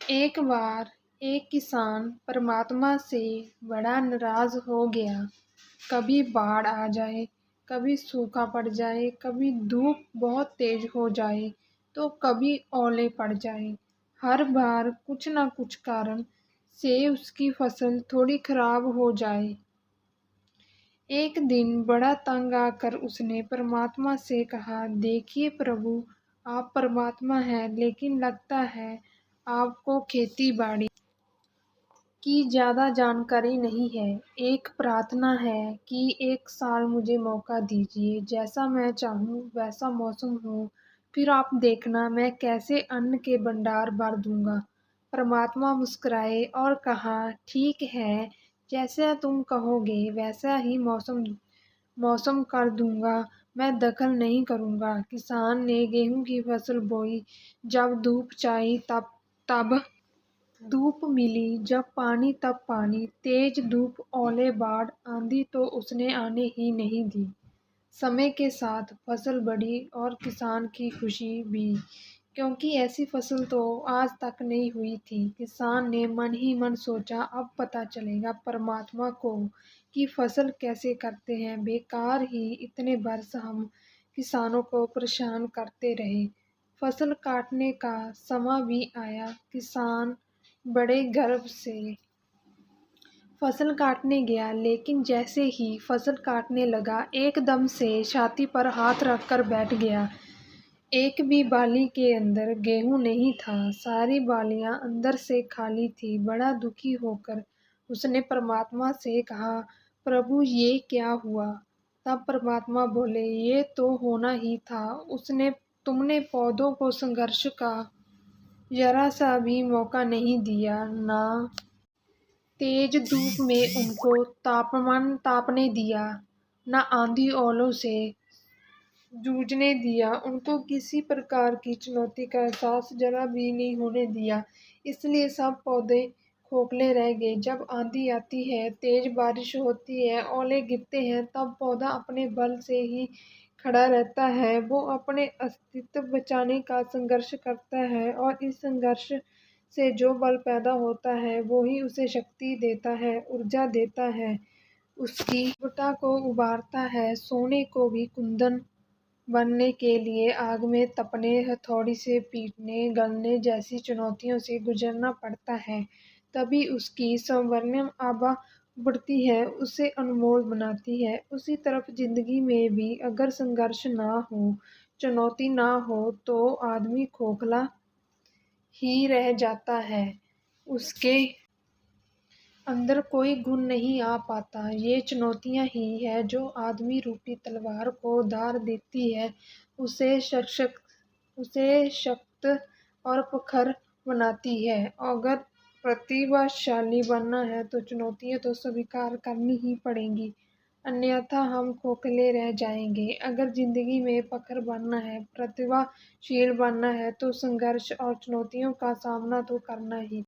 एक बार एक किसान परमात्मा से बड़ा नाराज हो गया। कभी बाढ़ आ जाए, कभी सूखा पड़ जाए, कभी धूप बहुत तेज हो जाए, तो कभी ओले पड़ जाए। हर बार कुछ ना कुछ कारण से उसकी फसल थोड़ी खराब हो जाए। एक दिन बड़ा तंग आकर उसने परमात्मा से कहा, देखिए प्रभु, आप परमात्मा हैं, लेकिन लगता है आपको खेती बाड़ी की ज़्यादा जानकारी नहीं है। एक प्रार्थना है कि एक साल मुझे मौका दीजिए, जैसा मैं चाहूँ वैसा मौसम हो, फिर आप देखना मैं कैसे अन्न के भंडार भर दूंगा। परमात्मा मुस्कुराए और कहा, ठीक है, जैसा तुम कहोगे वैसा ही मौसम मौसम कर दूंगा, मैं दखल नहीं करूंगा। किसान ने गेहूं की फसल बोई। जब धूप चाहिए तब धूप मिली, जब पानी तब पानी, तेज धूप, ओले, बाढ़, आंधी तो उसने आने ही नहीं दी। समय के साथ फसल बढ़ी और किसान की खुशी भी, क्योंकि ऐसी फसल तो आज तक नहीं हुई थी। किसान ने मन ही मन सोचा, अब पता चलेगा परमात्मा को कि फसल कैसे करते हैं। बेकार ही इतने वर्ष हम किसानों को परेशान करते रहे। फसल काटने का समय भी आया। किसान बड़े गर्व से फसल काटने गया, लेकिन जैसे ही फसल काटने लगा, एकदम से छाती पर हाथ रखकर बैठ गया। एक भी बाली के अंदर गेहूं नहीं था, सारी बालियां अंदर से खाली थी। बड़ा दुखी होकर उसने परमात्मा से कहा, प्रभु ये क्या हुआ? तब परमात्मा बोले, ये तो होना ही था। उसने तुमने पौधों को संघर्ष का जरा सा भी मौका नहीं दिया, ना तेज धूप में उनको तापमान तापने दिया, न आंधी ओलों से जूझने दिया। उनको किसी प्रकार की चुनौती का एहसास जरा भी नहीं होने दिया। इसलिए सब पौधे खोखले रह गए। जब आंधी आती है, तेज बारिश होती है, ओले गिरते हैं, तब पौधा अपने बल से ही खड़ा रहता है। वो अपने अस्तित्व बचाने का संघर्ष करता है, और इस संघर्ष से जो बल पैदा होता है वो ही उसे शक्ति देता है, ऊर्जा देता है, उसकी बटा को उभारता है। सोने को भी कुंदन बनने के लिए आग में तपने, हथौड़ी से पीटने, गलने जैसी चुनौतियों से गुजरना पड़ता है। तभी उसकी स्वर्णिम आभा बढ़ती है, उसे अनमोल बनाती है। उसी तरफ जिंदगी में भी अगर संघर्ष ना हो, चुनौती ना हो, तो आदमी खोखला ही रह जाता है। उसके अंदर कोई गुण नहीं आ पाता। ये चुनौतियां ही है जो आदमी रूपी तलवार को धार देती है, उसे शक्त और प्रखर बनाती है। अगर प्रतिभाशाली बनना है तो चुनौतियां तो स्वीकार करनी ही पड़ेंगी, अन्यथा हम खोखले रह जाएंगे। अगर जिंदगी में प्रखर बनना है, प्रतिभाशील बनना है, तो संघर्ष और चुनौतियों का सामना तो करना ही